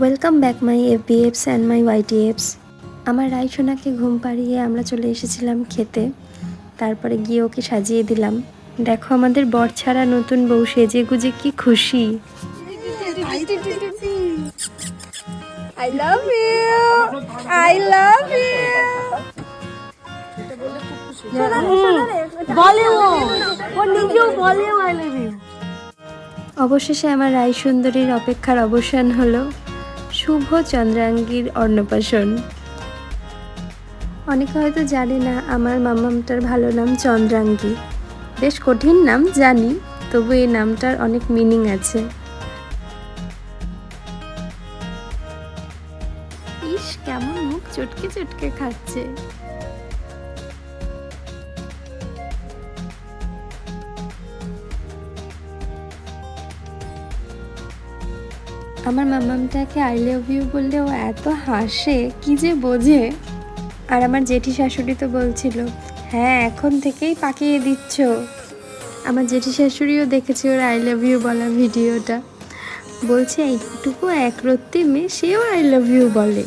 Welcome back my FBFs and my YTFs. আমার রাইসোনাকে ঘুম পাড়িয়ে আমরা চলে এসেছিলাম খেতে। তারপরে গিয়ে ওকে সাজিয়ে দিলাম। দেখো আমাদের বর ছাড়া নতুন বউ সেজে গুজে কি খুশি। I love you. I love you. অবশেষে আমার রাই সুন্দরীর অপেক্ষার অবসান হলো। শুভ চন্দ্রাঙ্গীর অন্নপ্রাশন। অনেকে হয়তো জানে না আমার মামামটার ভালো নাম চন্দ্রাঙ্গী। বেশ কঠিন নাম জানি, তবু এই নামটার অনেক মিনিং আছে। ইস, কেমন মুখ চটকে চটকে খাচ্ছে। আমার মামামটাকে আই লাভ ইউ বললে ও এত হাসে, কি যে বোঝে। আর আমার জেঠি শাশুড়ি তো বলছিল, হ্যাঁ এখন থেকেই পাকিয়ে দিচ্ছ। আমার জেঠি শাশুড়িও দেখেছে ওর আই লাভ ইউ বলা ভিডিওটা, বলছে এইটুকু একরত্তি মেয়ে, সেও আই লাভ ইউ বলে।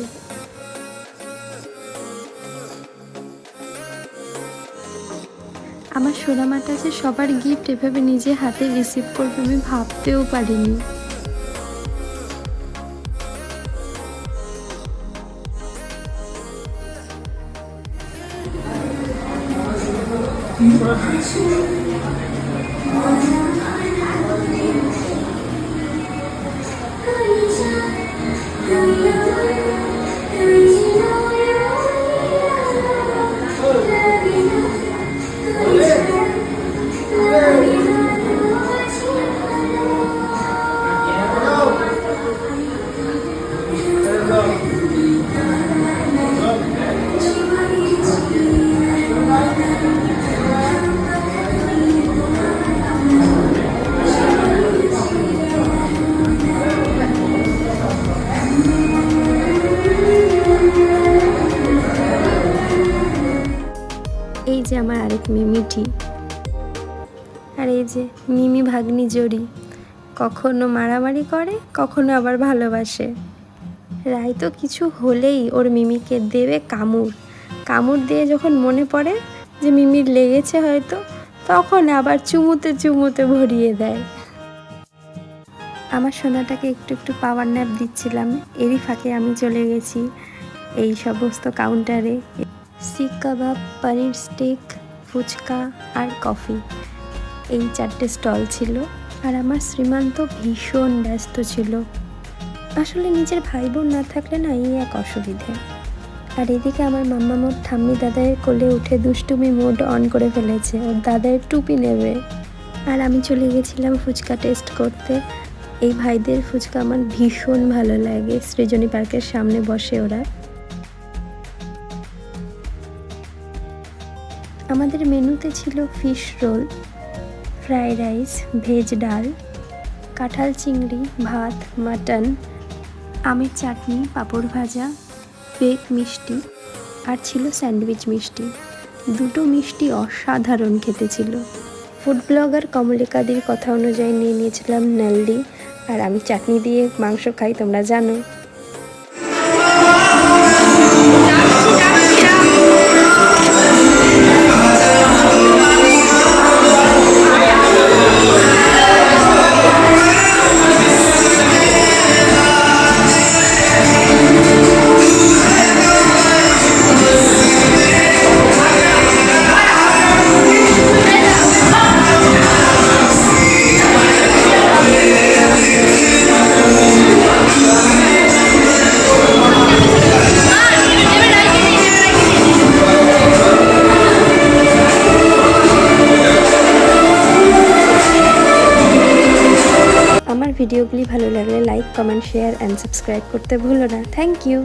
আমার সোনামাটা যে সবার গিফট এভাবে নিজে হাতে রিসিভ করবে আমি ভাবতেও পারিনি। এই যে আমার আরেক মেয়ে মিঠি, আর এই যে মিমি ভাগ্নি জড়ি। কখনো মারামারি করে, কখনো আবার ভালোবাসে। রাই তো কিছু হলেই ওর মিমিকে দেবে কামড় দিয়ে যখন মনে পড়ে যে মিমির লেগেছে হয়তো, তখন আবার চুমুতে চুমুতে ভরিয়ে দেয়। আমার সোনাটাকে একটু একটু পাওয়ার ন্যাপ দিচ্ছিলাম, এরই ফাঁকে আমি চলে গেছি এই সমস্ত কাউন্টারে। শিক কাবাব, পনির স্টিক, ফুচকা আর কফি, এই 4টে স্টল ছিল। আর আমার শ্রীমান্ত ভীষণ ব্যস্ত ছিল। আসলে নিজের ভাই বোন না থাকলে না এই এক অসুবিধে। আর এদিকে আমার মাম্মা মোর ঠাম্মি দাদায়ের কোলে উঠে দুষ্টুমি মোড অন করে ফেলেছে, ওর দাদায়ের টুপি নেবে। আর আমি চলে গেছিলাম ফুচকা টেস্ট করতে। এই ভাইদের ফুচকা আমার ভীষণ ভালো লাগে। সৃজনী পার্কের সামনে বসে ওরা। আমাদের মেনুতে ছিল fish role, fried rice, veg ডাল, কাঁঠাল চিংড়ি, ভাত, মাটন, আমের চাটনি, পাঁপড় ভাজা, বেক মিষ্টি, আর ছিল স্যান্ডউইচ মিষ্টি। দুটো মিষ্টি অসাধারণ খেতে ছিল। ফুড ব্লগার কমলিকাদির কথা অনুযায়ী নিয়ে নিয়েছিলাম নাল্লি। আর আমি চাটনি দিয়ে মাংস খাই, তোমরা জানো। আমার ভিডিওগুলি ভালো লাগলে like, comment, share and subscribe করতে ভুলো না। Thank you.